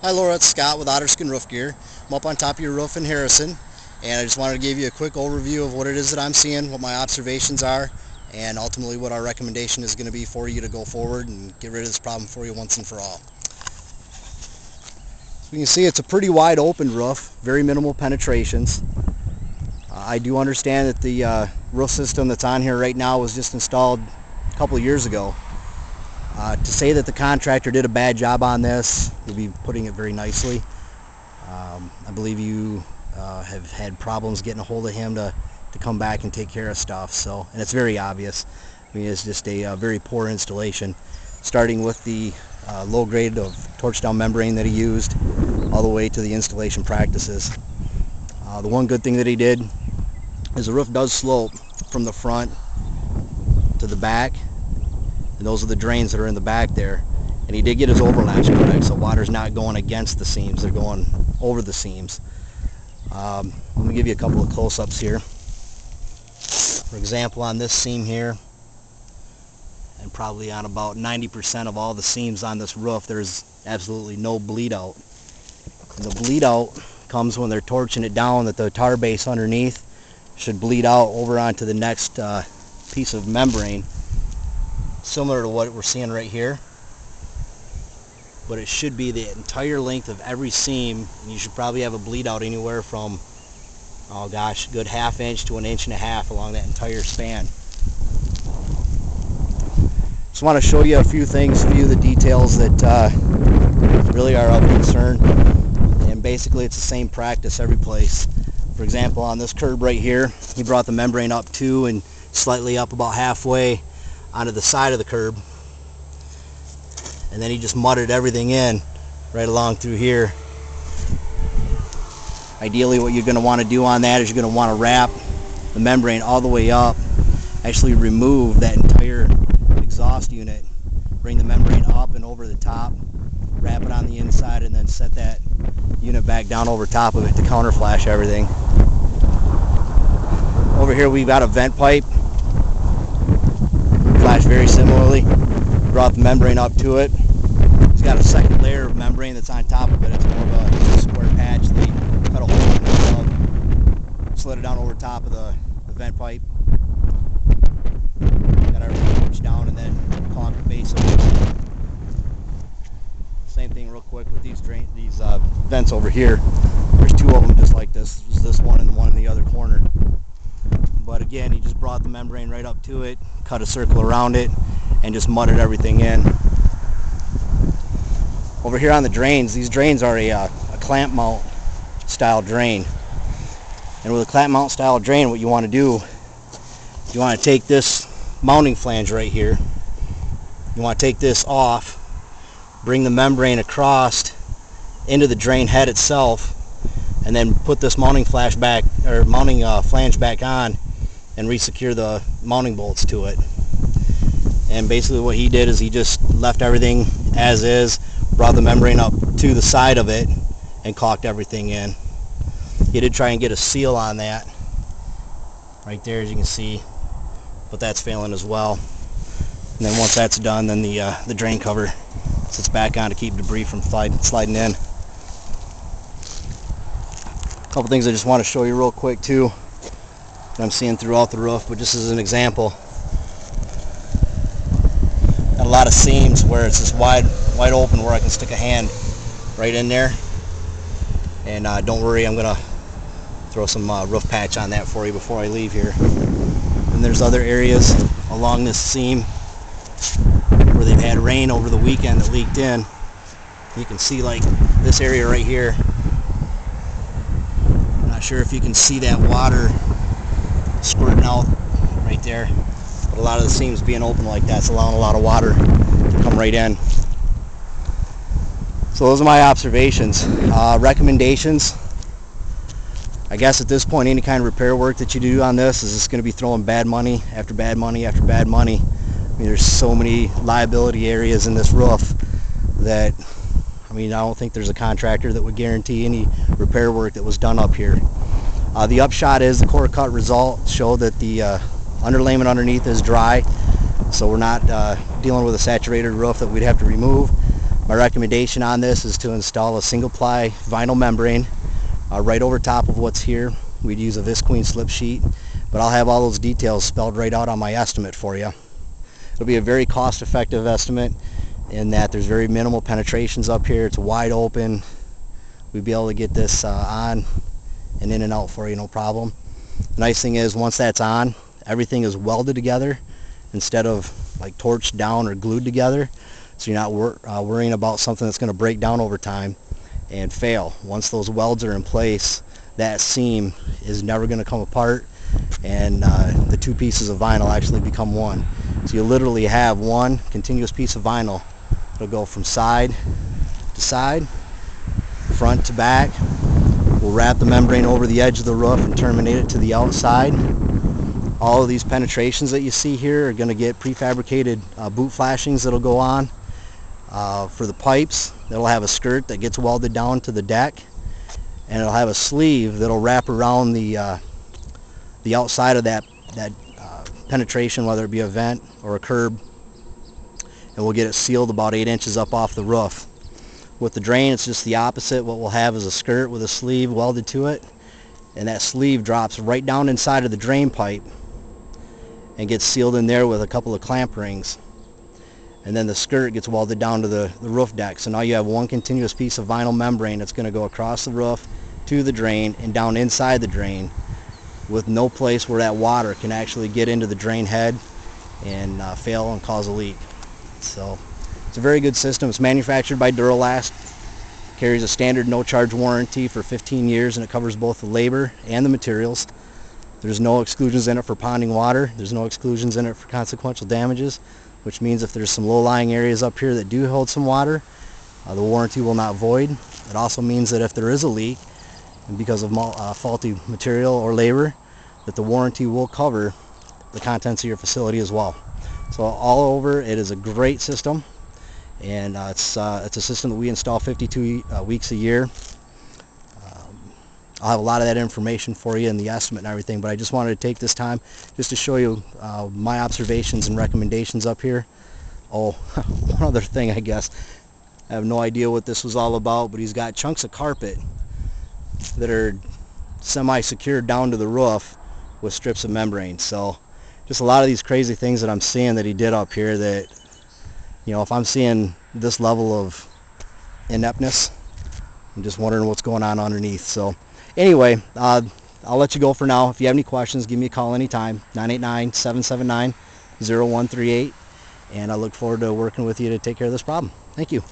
Hi Laura, it's Scott with Otterskin Roof Gear. I'm up on top of your roof in Harrison, and I just wanted to give you a quick overview of what it is that I'm seeing, what my observations are, and ultimately what our recommendation is going to be for you to go forward and get rid of this problem for you once and for all. So you can see it's a pretty wide open roof, very minimal penetrations. I do understand that the roof system that's on here right now was just installed a couple of years ago. To say that the contractor did a bad job on this would be putting it very nicely. I believe you have had problems getting a hold of him to come back and take care of stuff, so, and it's very obvious. I mean, it's just a very poor installation, starting with the low grade of torch down membrane that he used all the way to the installation practices. The one good thing that he did is the roof does slope from the front to the back, and those are the drains that are in the back there, and he did get his overlaps correct, so water's not going against the seams, they're going over the seams. Let me give you a couple of close-ups here. For example, on this seam here, and probably on about 90% of all the seams on this roof, there's absolutely no bleed out. And the bleed out comes when they're torching it down, that the tar base underneath should bleed out over onto the next piece of membrane, similar to what we're seeing right here, but it should be the entire length of every seam, and you should probably have a bleed out anywhere from, oh gosh, a good ½ inch to 1.5 inches along that entire span. Just want to show you a few things, a few of the details that really are of concern, and basically it's the same practice every place. For example, on this curb right here, he brought the membrane up to and slightly up about halfway onto the side of the curb, and then he just mudded everything in right along through here. Ideally, what you're going to want to do on that is you're going to want to wrap the membrane all the way up, actually remove that entire exhaust unit, bring the membrane up and over the top, wrap it on the inside, and then set that unit back down over top of it to counter flash everything. Over here we've got a vent pipe, flashed very similarly. Brought the membrane up to it. It's got a second layer of membrane that's on top of it. It's more of a square patch. They cut a hole in the glove, slid it down over top of the vent pipe. Got everything pushed down and then caulked the base of it. Same thing real quick with these vents over here. There's two of them just like this. There's this one and the one in the other corner. But again, he just brought the membrane right up to it, cut a circle around it, and just mudded everything in. Over here on the drains, these drains are a clamp mount style drain. And with a clamp mount style drain, what you want to do, you want to take this mounting flange right here, you want to take this off, bring the membrane across into the drain head itself, and then put this mounting flange back on and resecure the mounting bolts to it. And basically what he did is he just left everything as is, brought the membrane up to the side of it, and caulked everything in. He did try and get a seal on that right there, as you can see, but that's failing as well. And then once that's done, then the drain cover sits back on to keep debris from sliding in. A couple things I just want to show you real quick too that I'm seeing throughout the roof, but just as an example. Got a lot of seams where it's just wide open, where I can stick a hand right in there. And don't worry, I'm gonna throw some roof patch on that for you before I leave here. And there's other areas along this seam where they've had rain over the weekend that leaked in. You can see like this area right here. I'm not sure if you can see that water squirting out right there, but a lot of the seams being open like that's allowing a lot of water to come right in. So those are my observations. Recommendations, I guess at this point, any kind of repair work that you do on this is just going to be throwing bad money after bad money after bad money. I mean, there's so many liability areas in this roof that, I mean, I don't think there's a contractor that would guarantee any repair work that was done up here. The upshot is the core cut results show that the underlayment underneath is dry, so we're not dealing with a saturated roof that we'd have to remove. My recommendation on this is to install a single ply vinyl membrane right over top of what's here. We'd use a visqueen slip sheet, but I'll have all those details spelled right out on my estimate for you. It'll be a very cost-effective estimate in that there's very minimal penetrations up here. It's wide open. We'd be able to get this on and in and out for you, no problem. The nice thing is, once that's on, everything is welded together instead of like torched down or glued together, so you're not worrying about something that's going to break down over time and fail. Once those welds are in place, that seam is never going to come apart, and the two pieces of vinyl actually become one. So you literally have one continuous piece of vinyl. It'll go from side to side, front to back. We'll wrap the membrane over the edge of the roof and terminate it to the outside. All of these penetrations that you see here are going to get prefabricated boot flashings that'll go on. For the pipes, it'll have a skirt that gets welded down to the deck, and it'll have a sleeve that'll wrap around the outside of that penetration, whether it be a vent or a curb, and we'll get it sealed about 8 inches up off the roof. With the drain, it's just the opposite. What we'll have is a skirt with a sleeve welded to it, and that sleeve drops right down inside of the drain pipe and gets sealed in there with a couple of clamp rings. And then the skirt gets welded down to the roof deck. So now you have one continuous piece of vinyl membrane that's going to go across the roof to the drain and down inside the drain, with no place where that water can actually get into the drain head and fail and cause a leak. So it's a very good system. It's manufactured by Duralast, carries a standard no-charge warranty for 15 years, and it covers both the labor and the materials. There's no exclusions in it for ponding water. There's no exclusions in it for consequential damages, which means if there's some low-lying areas up here that do hold some water, the warranty will not void. It also means that if there is a leak, and because of faulty material or labor, that the warranty will cover the contents of your facility as well. So all over, it is a great system, and it's a system that we install 52 weeks a year. I'll have a lot of that information for you in the estimate and everything, but I just wanted to take this time just to show you my observations and recommendations up here. Oh, one other thing, I guess. I have no idea what this was all about, but he's got chunks of carpet that are semi-secured down to the roof with strips of membrane. So just a lot of these crazy things that I'm seeing that he did up here that, you know, if I'm seeing this level of ineptness, I'm just wondering what's going on underneath. So anyway, I'll let you go for now. If you have any questions, give me a call anytime, 989-779-0138, and I look forward to working with you to take care of this problem. Thank you.